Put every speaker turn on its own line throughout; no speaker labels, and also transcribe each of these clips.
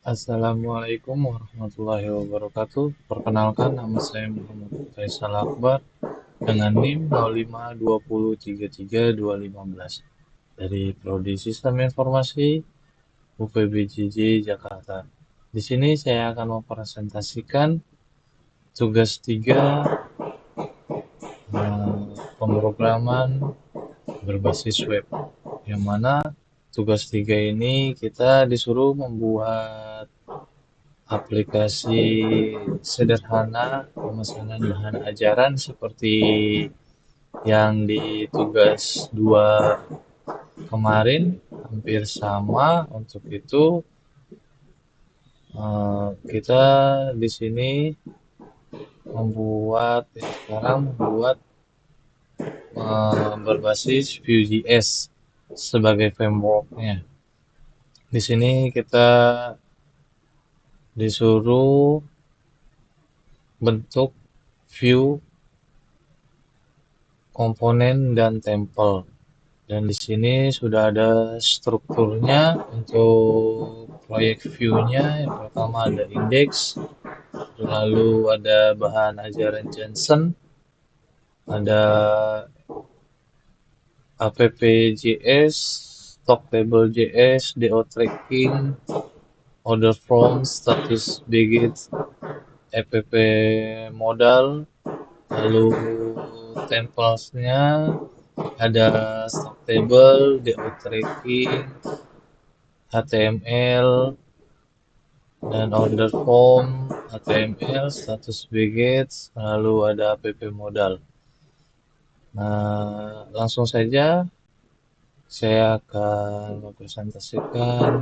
Assalamualaikum warahmatullahi wabarakatuh. Perkenalkan, nama saya Muhammad Faisal Akbar dengan NIM 0520332015 dari Prodi Sistem Informasi UPBJJ Jakarta. Di sini saya akan mempresentasikan tugas 3 pemrograman berbasis web, yang mana tugas 3 ini kita disuruh membuat aplikasi sederhana pemesanan bahan ajaran seperti yang di tugas 2 kemarin, hampir sama. Untuk itu kita di sini sekarang membuat berbasis Vue.js sebagai frameworknya. Di sini kita disuruh bentuk view, komponen, dan tempel. Dan di sini sudah ada strukturnya. Untuk proyek view-nya, yang pertama ada index, lalu ada bahan ajaran Jensen, ada app.js, stock.table.js, do tracking, order form, status bgit, app modal, lalu templesnya ada stock table, do tracking, HTML, dan order form, HTML, status bgit, lalu ada app modal. Nah, langsung saja saya akan mempresentasikan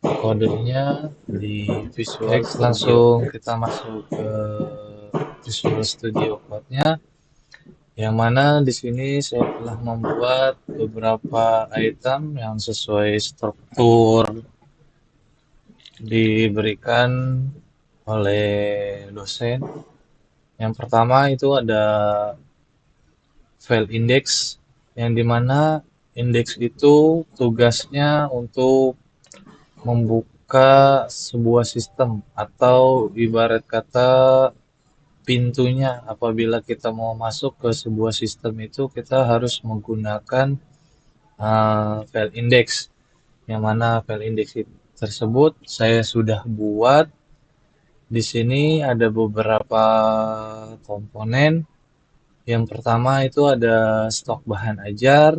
kodenya di Visual Studio. Langsung kita masuk ke Visual Studio Code-nya, yang mana di sini saya telah membuat beberapa item yang sesuai struktur diberikan oleh dosen. Yang pertama itu ada file index, yang dimana index itu tugasnya untuk membuka sebuah sistem, atau ibarat kata pintunya. Apabila kita mau masuk ke sebuah sistem itu kita harus menggunakan file index, yang mana file index tersebut saya sudah buat. Di sini ada beberapa komponen. Yang pertama itu ada stok bahan ajar,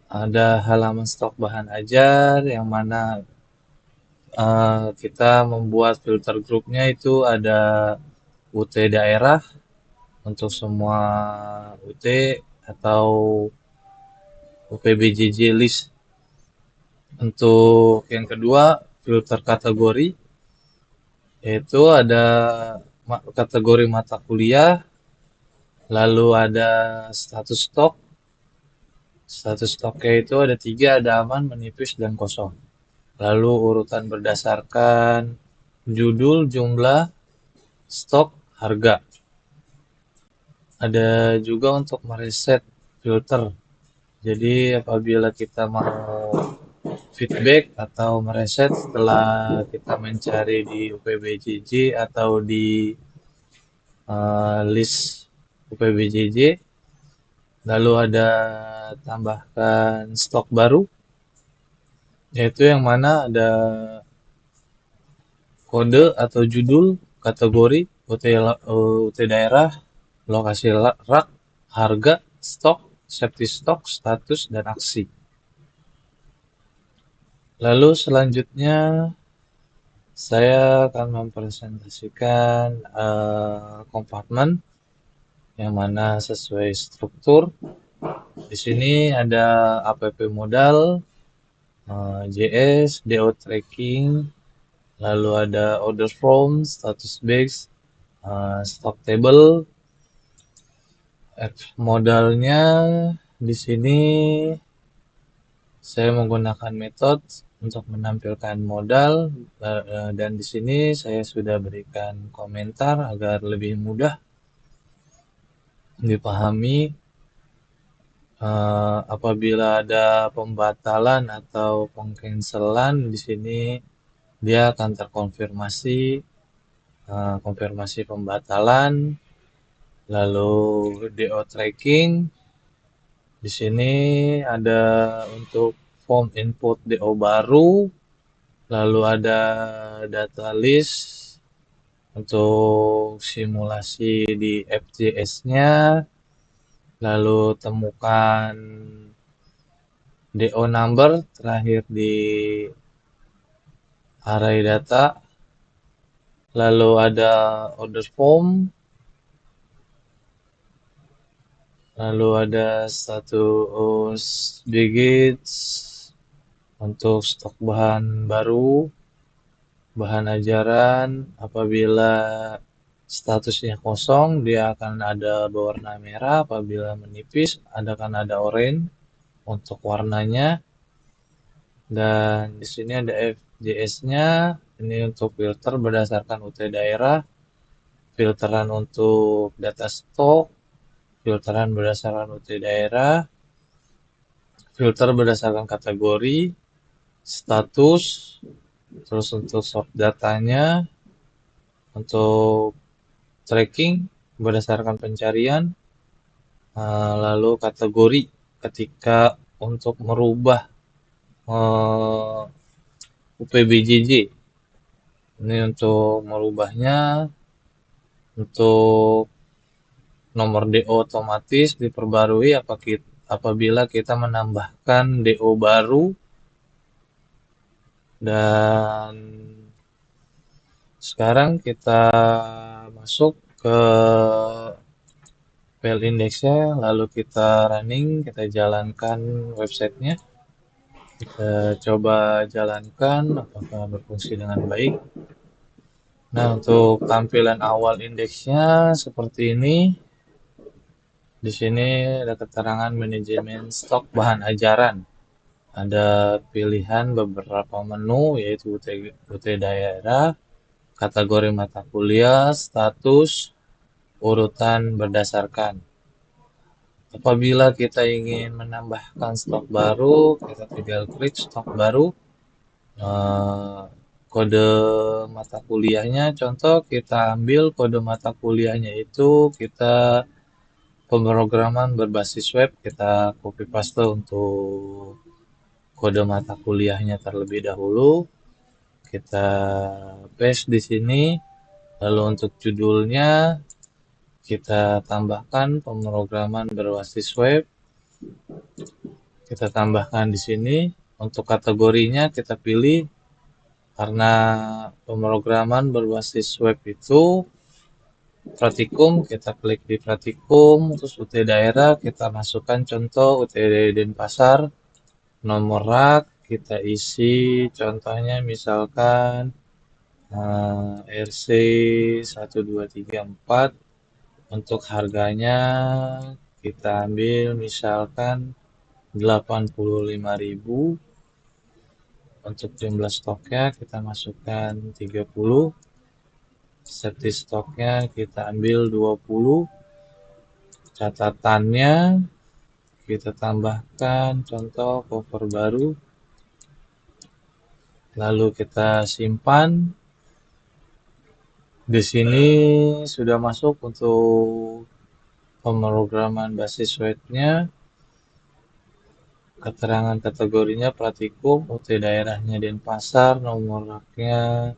ada halaman stok bahan ajar, yang mana kita membuat filter grupnya itu ada UT daerah untuk semua UT, atau UPBJJ list. Untuk yang kedua, filter kategori, yaitu ada kategori mata kuliah, lalu ada status stok. Status stoknya itu ada 3, ada aman, menipis, dan kosong. Lalu urutan berdasarkan judul, jumlah, stok, harga. Ada juga untuk mereset filter. Jadi apabila kita mau feedback atau mereset setelah kita mencari di UPBJJ atau di list UPBJJ, lalu ada tambahkan stok baru, yaitu yang mana ada kode atau judul, kategori, UT daerah, lokasi rak, harga, stok, safety stok, status, dan aksi. Lalu selanjutnya saya akan mempresentasikan kompartemen, yang mana sesuai struktur. Di sini ada app modal, JS, do tracking, lalu ada order form, status base, stock table. App modalnya di sini saya menggunakan metode untuk menampilkan modal, dan di sini saya sudah berikan komentar agar lebih mudah dipahami. Apabila ada pembatalan atau pengcancelan, di sini dia akan terkonfirmasi, konfirmasi pembatalan, lalu DO tracking. Di sini ada untuk form input DO baru, lalu ada data list untuk simulasi di FJS-nya, lalu temukan DO number terakhir di array data, lalu ada order form, lalu ada status digits untuk stok bahan baru, bahan ajaran. Apabila statusnya kosong, dia akan ada berwarna merah. Apabila menipis, akan ada oranye untuk warnanya. Dan di sini ada FJS-nya. Ini untuk filter berdasarkan UT daerah, filteran untuk data stok, filteran berdasarkan UT daerah, filter berdasarkan kategori, status, terus untuk sort datanya, untuk tracking berdasarkan pencarian, lalu kategori ketika untuk merubah UPBJJ. Ini untuk merubahnya, untuk nomor DO otomatis diperbarui apabila kita menambahkan DO baru. Dan sekarang kita masuk ke file indexnya, lalu kita running, kita jalankan websitenya. Kita coba jalankan apakah berfungsi dengan baik. Nah, untuk tampilan awal indeksnya seperti ini. Di sini ada keterangan manajemen stok bahan ajaran. Ada pilihan beberapa menu, yaitu UT daerah, kategori mata kuliah, status, urutan berdasarkan. Apabila kita ingin menambahkan stok baru, kita tinggal klik stok baru. Kode mata kuliahnya, contoh kita ambil kode mata kuliahnya itu kita pemrograman berbasis web, kita copy paste untuk kode mata kuliahnya terlebih dahulu. Kita paste di sini. Lalu untuk judulnya kita tambahkan pemrograman berbasis web. Kita tambahkan di sini. Untuk kategorinya kita pilih, karena pemrograman berbasis web itu Pratikum, kita klik di Pratikum, terus UT daerah kita masukkan contoh UT Denpasar, nomor rak kita isi contohnya misalkan RC 1234. Untuk harganya kita ambil misalkan 85.000. Untuk jumlah stoknya kita masukkan 30. Safety stoknya kita ambil 20. Catatannya kita tambahkan contoh cover baru. Lalu kita simpan. Di sini sudah masuk untuk pemrograman basis webnya. Keterangan kategorinya Pratikum, UT daerahnya Denpasar, nomor raknya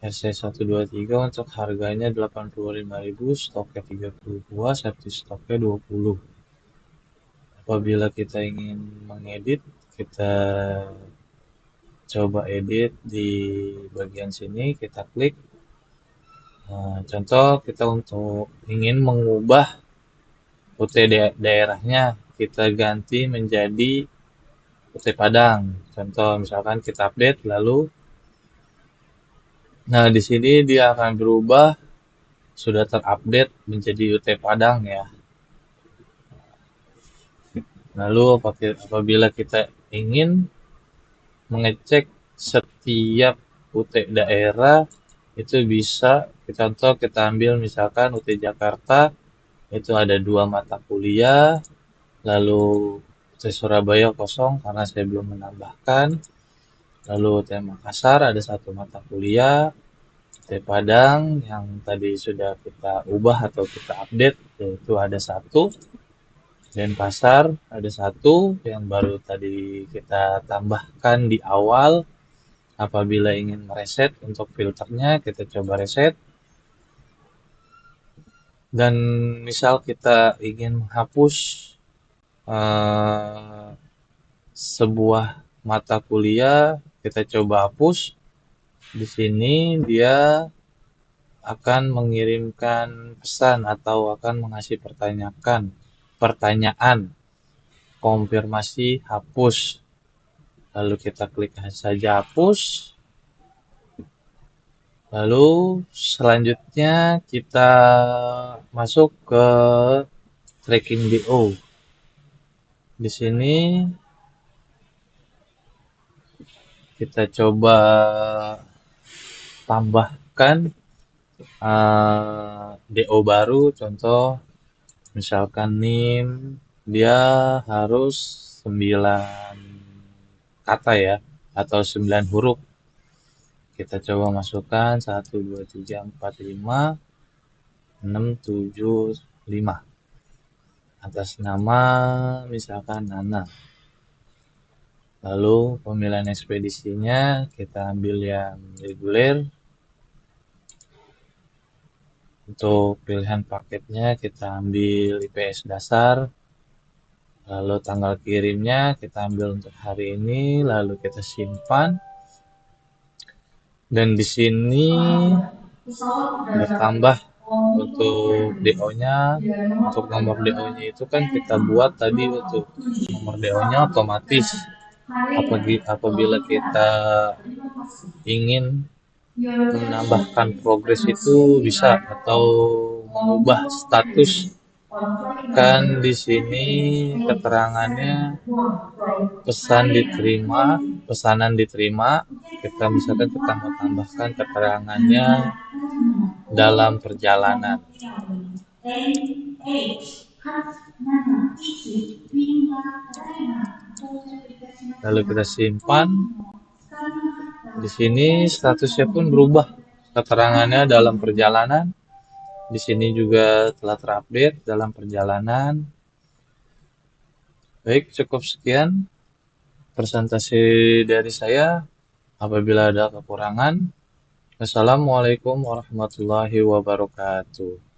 RC123, untuk harganya 85.000, stoknya 32, safety stoknya 20. Apabila kita ingin mengedit, kita coba edit di bagian sini, kita klik. Contoh kita untuk ingin mengubah UT daerahnya, kita ganti menjadi UT Padang. Contoh misalkan kita update lalu. Nah, di sini dia akan berubah, sudah terupdate menjadi UT Padang ya. Lalu apabila kita ingin mengecek setiap UT daerah, itu bisa, contoh kita ambil misalkan UT Jakarta, itu ada 2 mata kuliah, lalu UT Surabaya kosong karena saya belum menambahkan. Lalu UT Makassar ada satu mata kuliah, UT Padang yang tadi sudah kita ubah atau kita update, yaitu ada satu. Denpasar ada satu yang baru tadi kita tambahkan di awal. Apabila ingin mereset untuk filternya, kita coba reset. Dan misal kita ingin menghapus eh, sebuah mata kuliah, kita coba hapus. Di sini dia akan mengirimkan pesan atau akan mengasih pertanyaan konfirmasi hapus. Lalu kita klik saja hapus. Lalu selanjutnya kita masuk ke tracking DO. Di sini kita coba tambahkan DO baru, contoh misalkan NIM dia harus 9 kata ya, atau 9 huruf. Kita coba masukkan 1, 2, 3, 4, 5, 6, 7, 5. Atas nama misalkan Nana. Lalu pemilihan ekspedisinya kita ambil yang reguler. Untuk pilihan paketnya kita ambil IPS dasar. Lalu tanggal kirimnya kita ambil untuk hari ini, lalu kita simpan. Dan di sini bertambah untuk DO-nya. Untuk nomor DO-nya itu kan kita buat tadi untuk nomor DO-nya otomatis. Apabila kita ingin menambahkan progres itu bisa, atau mengubah status. Kan di sini keterangannya pesanan diterima. Kita misalkan kita mau tambahkan keterangannya dalam perjalanan. Lalu kita simpan. Di sini statusnya pun berubah. Keterangannya dalam perjalanan. Di sini juga telah terupdate dalam perjalanan. Baik, cukup sekian presentasi dari saya. Apabila ada kekurangan, Assalamualaikum warahmatullahi wabarakatuh.